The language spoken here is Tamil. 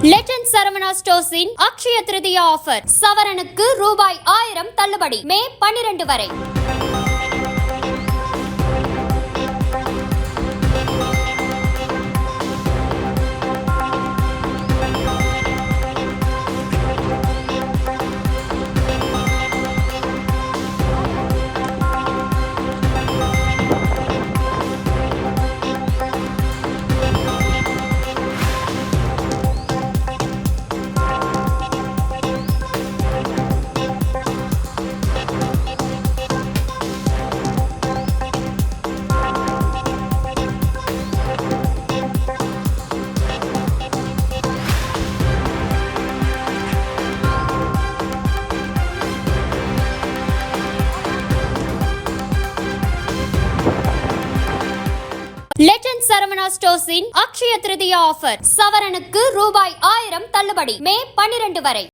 லெஜண்ட் சரவணா ஸ்டோர்ஸின் அக்ஷய திருதியா ஆஃபர் சவரனுக்கு ரூபாய் 1000 தள்ளுபடி மே 12 வரை. லெஜண்ட் சரவணா ஸ்டோர்ஸின் அக்ஷய திருதியா ஆஃபர் சவரனுக்கு ரூபாய் 1000 தள்ளுபடி மே 12 வரை.